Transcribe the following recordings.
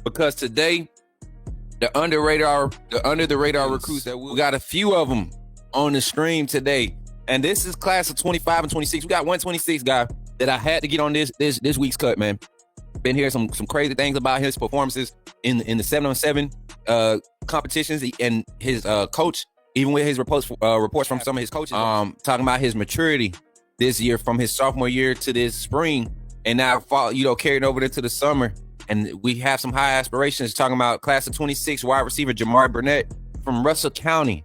because today the under the radar recruits that we got a few of them on the stream today, and this is class of 25 and 26. We got 126 guy that I had to get on this week's cut, man. Been hearing some crazy things about his performances in the 7-on-7 competitions, and his coach, even with his reports from some of his coaches, talking about his maturity this year from his sophomore year to this spring, and now fall, carried over into the summer. And we have some high aspirations, talking about class of 26 wide receiver Jamari Burnett from Russell County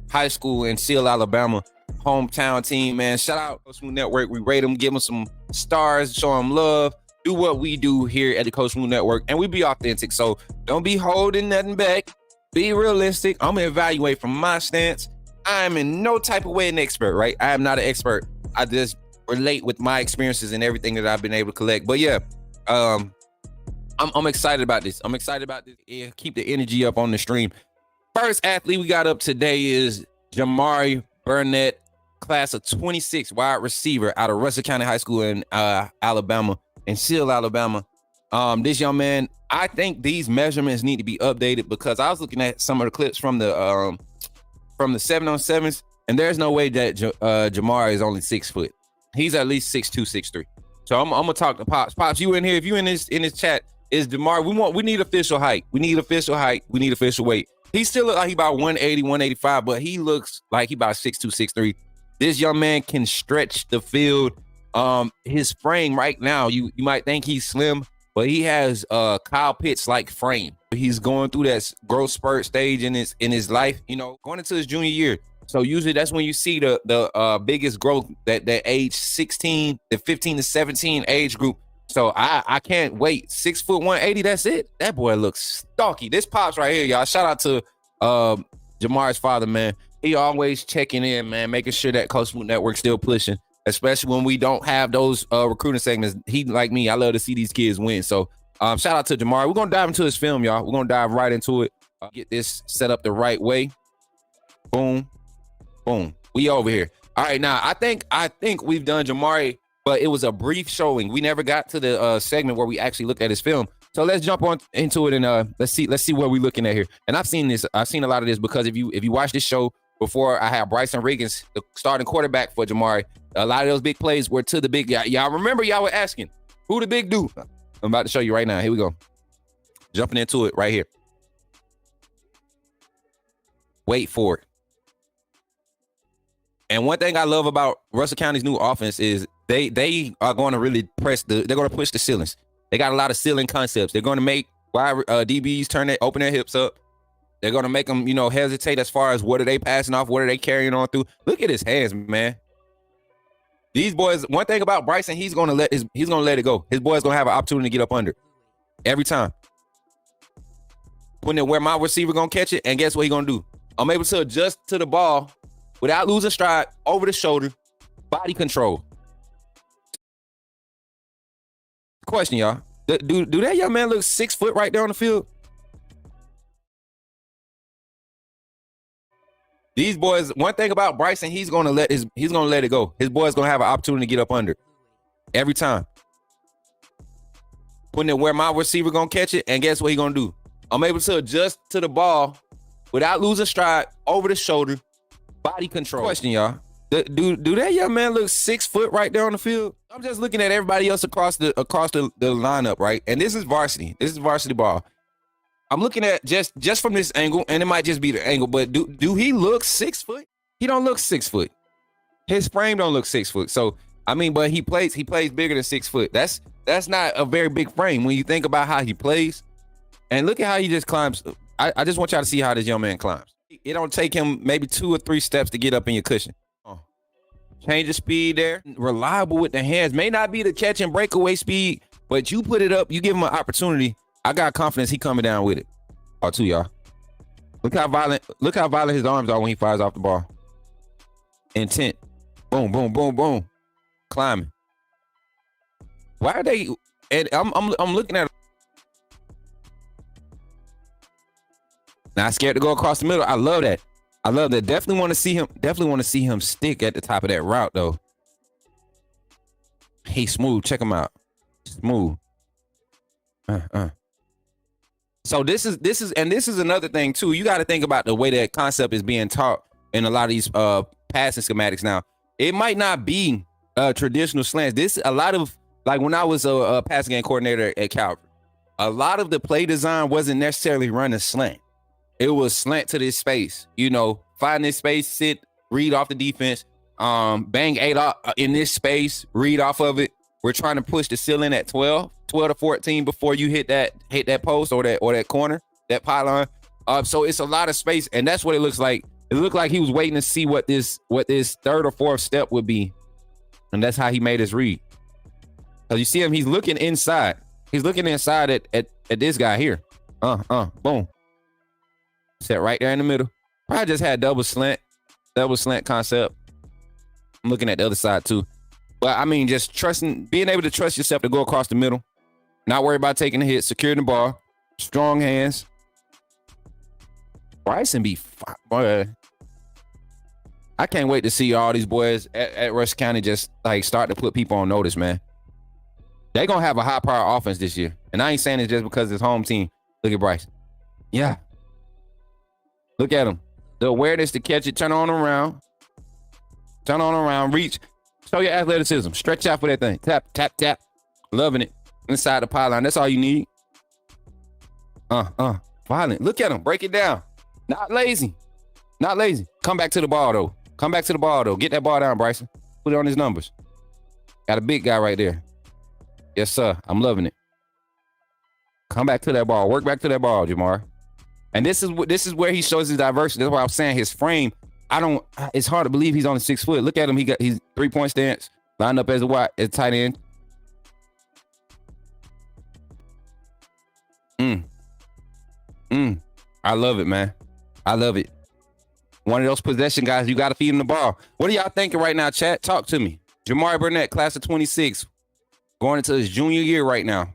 High School in Seal, Alabama. Hometown team, man. Shout out Coach Smook Network. We rate them, give them some stars, show them love, do what we do here at the Coach Smook Network, and we be authentic. So don't be holding nothing back. Be realistic. I'm gonna evaluate from my stance. I am in no type of way an expert, right? I am not an expert. I just relate with my experiences and everything that I've been able to collect. But yeah, I'm excited about this. Yeah, keep the energy up on the stream. First athlete we got up today is Jamari Burnett, class of 26, wide receiver out of Russell County High School in Alabama, in Seal, Alabama. This young man, I think these measurements need to be updated, because I was looking at some of the clips from the 7-on-7s, and there's no way that Jamari is only 6 foot. He's at least 6'2", 6'3". So I'm gonna talk to Pops. Pops, you in here? If you in this chat, is Jamari? We need official height. We need official weight. He still look like he about 180, 185, but he looks like he about 6'2", 6'3". This young man can stretch the field. His frame right now, you might think he's slim, but he has Kyle Pitts-like frame. He's going through that growth spurt stage in his life, going into his junior year. So usually that's when you see the biggest growth, that age 16, the 15 to 17 age group. So I can't wait. 6 foot 180, that's it. That boy looks stocky. This Pops right here, y'all. Shout out to Jamari's father, man. He always checking in, man, making sure that Coach Smook Network still pushing, especially when we don't have those recruiting segments. He, like me, I love to see these kids win. So shout out to Jamari. We're going to dive into his film, y'all. We're going to dive right into it. Get this set up the right way. Boom. Boom. We over here. All right, now I think we've done Jamari, but it was a brief showing. We never got to the segment where we actually looked at his film. So let's jump on into it, and let's see what we're looking at here. And I've seen a lot of this, because if you watch this show before, I had Bryson Riggins, the starting quarterback for Jamari. A lot of those big plays were to the big guy. Y'all remember, y'all were asking, who the big dude? I'm about to show you right now. Here we go. Jumping into it right here. Wait for it. And one thing I love about Russell County's new offense is they are going to really they're going to push the ceilings. They got a lot of ceiling concepts. They're going to make wide DBs open their hips up. They're going to make them, hesitate as far as what are they passing off, what are they carrying on through. Look at his hands, man. These boys, one thing about Bryson, he's going to let it go. His boy's going to have an opportunity to get up under every time. Putting it where my receiver going to catch it, and guess what he going to do? I'm able to adjust to the ball without losing stride, over the shoulder, body control. Question, y'all. Do that young man look 6 foot right there on the field? These boys, one thing about Bryson, he's gonna let it go. His boy's gonna have an opportunity to get up under every time. Putting it where my receiver gonna catch it, and guess what he gonna do? I'm able to adjust to the ball without losing stride, over the shoulder, body control. Question, y'all. Do that young man look 6 foot right there on the field? I'm just looking at everybody else across the lineup, right? And this is varsity. This is varsity ball. I'm looking at just from this angle, and it might just be the angle, but do he look 6 foot? He don't look 6 foot. His frame don't look 6 foot. So I mean, but he plays bigger than 6 foot. That's not a very big frame when you think about how he plays. And look at how he just climbs. I just want y'all to see how this young man climbs. It don't take him maybe 2 or 3 steps to get up in your cushion. Change the speed there. Reliable with the hands. May not be the catch and breakaway speed, but you put it up, you give him an opportunity. I got confidence he coming down with it. Oh, too, y'all. Look how violent his arms are when he fires off the ball. Intent. Boom, boom, boom, boom. Climbing. Why are they? And I'm looking at. Not scared to go across the middle. I love that. I love that. Definitely want to see him. Definitely want to see him stick at the top of that route, though. He's smooth. Check him out. Smooth. So this is another thing too. You got to think about the way that concept is being taught in a lot of these passing schematics now. It might not be traditional slants. This a lot of, like, when I was a passing game coordinator at Calvary, a lot of the play design wasn't necessarily running slant. It was slant to this space. Find this space, sit, read off the defense, bang 8 in this space, read off of it. We're trying to push the ceiling at 12 to 14 before you hit that post or that corner, that pylon. So it's a lot of space, and that's what it looks like. It looked like he was waiting to see what this third or fourth step would be, and that's how he made his read. Cause you see him, he's looking inside. He's looking inside at this guy here. Boom. Set right there in the middle. Probably just had double slant concept. I'm looking at the other side too. But I mean, just being able to trust yourself to go across the middle, not worry about taking a hit, securing the ball, strong hands. Bryson boy. I can't wait to see all these boys at Rush County just like start to put people on notice, man. They're going to have a high-power offense this year. And I ain't saying it just because it's home team. Look at Bryce. Yeah. Look at him. The awareness to catch it, turn on around, reach. Show your athleticism. Stretch out for that thing. Tap, tap, tap. Loving it. Inside the pylon. That's all you need. Violent. Look at him. Break it down. Not lazy. Come back to the ball, though. Get that ball down, Bryson. Put it on his numbers. Got a big guy right there. Yes, sir. I'm loving it. Come back to that ball. Work back to that ball, Jamar. And this is where he shows his diversity. That's why I'm saying his frame. It's hard to believe he's only 6 foot. Look at him. He's 3-point stance, lined up as a tight end. I love it, man. I love it. One of those possession guys, you got to feed him the ball. What are y'all thinking right now, chat? Talk to me. Jamari Burnett, class of 26. Going into his junior year right now.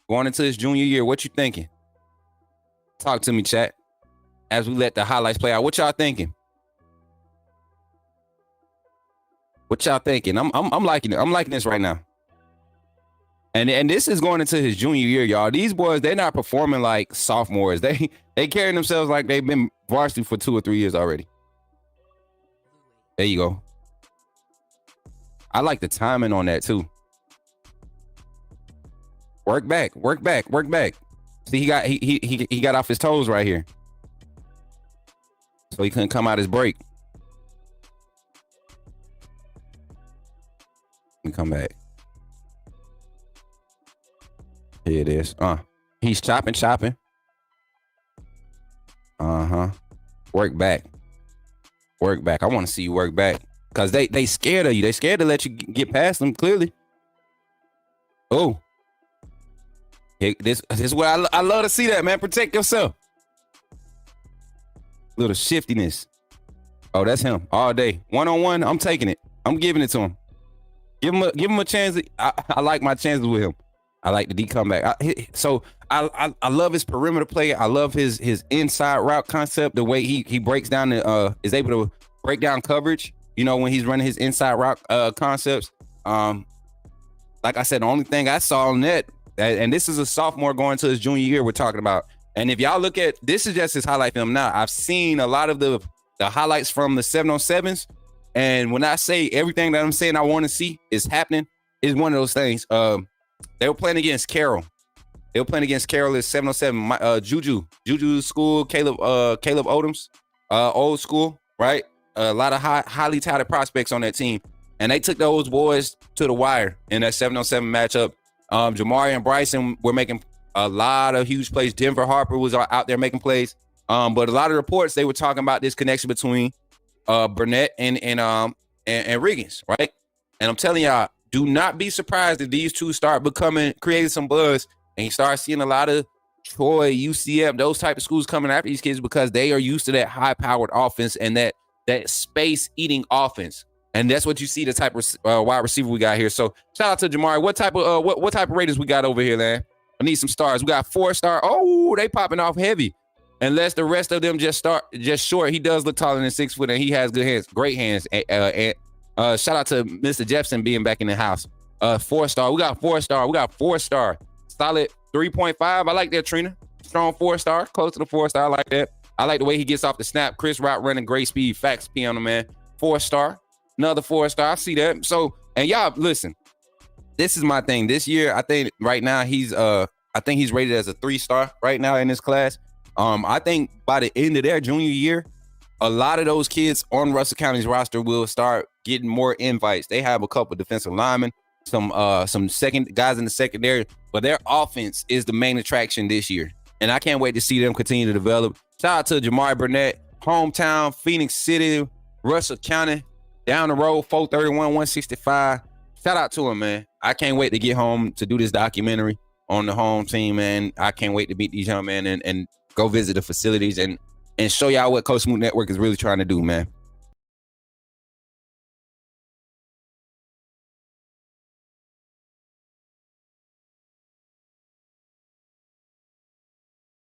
What you thinking? Talk to me, chat. As we let the highlights play out. What y'all thinking? I'm liking it. I'm liking this right now. And this is going into his junior year, y'all. These boys, they're not performing like sophomores. They carrying themselves like they've been varsity for 2 or 3 years already. There you go. I like the timing on that too. Work back. See, he got off his toes right here. So he couldn't come out his break. Let me come back. Here it is. He's chopping. Work back. I want to see you work back. Because they scared of you. They scared to let you get past them, clearly. Oh. This is where I love to see that, man. Protect yourself. Little shiftiness. Oh, that's him all day. 1-on-1, I'm taking it. I'm giving it to him. Give him a chance. I like my chances with him. I like the D comeback. I love his perimeter play. I love his inside route concept. The way he breaks down is able to break down coverage. When he's running his inside route concepts. Like I said, the only thing I saw on that, and this is a sophomore going to his junior year we're talking about. And if y'all look at, this is just his highlight film now. I've seen a lot of the highlights from the 7-on-7s. And when I say everything that I'm saying I want to see is happening, is one of those things. They were playing against Carroll. At 7-on-7. Juju school, Caleb Odoms, old school, right? A lot of highly touted prospects on that team. And they took those boys to the wire in that 7-on-7 matchup. Jamari and Bryson were making a lot of huge plays. Denver Harper was out there making plays. But a lot of reports, they were talking about this connection between Burnett and Riggins, right? And I'm telling y'all, do not be surprised if these two start creating some buzz, and you start seeing a lot of Troy, UCF, those type of schools coming after these kids because they are used to that high-powered offense and that space-eating offense. And that's what you see, the type of wide receiver we got here. So shout out to Jamari. What type of ratings we got over here, man? I need some stars. We got 4-star. Oh, they popping off heavy. Unless the rest of them just short. He does look taller than 6 foot, and he has good hands, great hands. Shout out to Mr. Jefferson being back in the house. 4-star. We got 4-star. Solid 3.5. I like that, Trina. Strong 4-star, close to the 4-star. I like that. I like the way he gets off the snap. Chris route running, great speed, facts P on him, man. 4-star, another 4-star. I see that. So, and y'all listen, this is my thing. This year, I think right now he's rated as a 3-star right now in this class. I think by the end of their junior year, a lot of those kids on Russell County's roster will start getting more invites. They have a couple defensive linemen, some second guys in the secondary, but their offense is the main attraction this year. And I can't wait to see them continue to develop. Shout out to Jamari Burnett, hometown, Phoenix City, Russell County, down the road, 431, 165. Shout out to him, man. I can't wait to get home to do this documentary on the home team, man. I can't wait to meet these young men and go visit the facilities and show y'all what Coach Smook Network is really trying to do, man.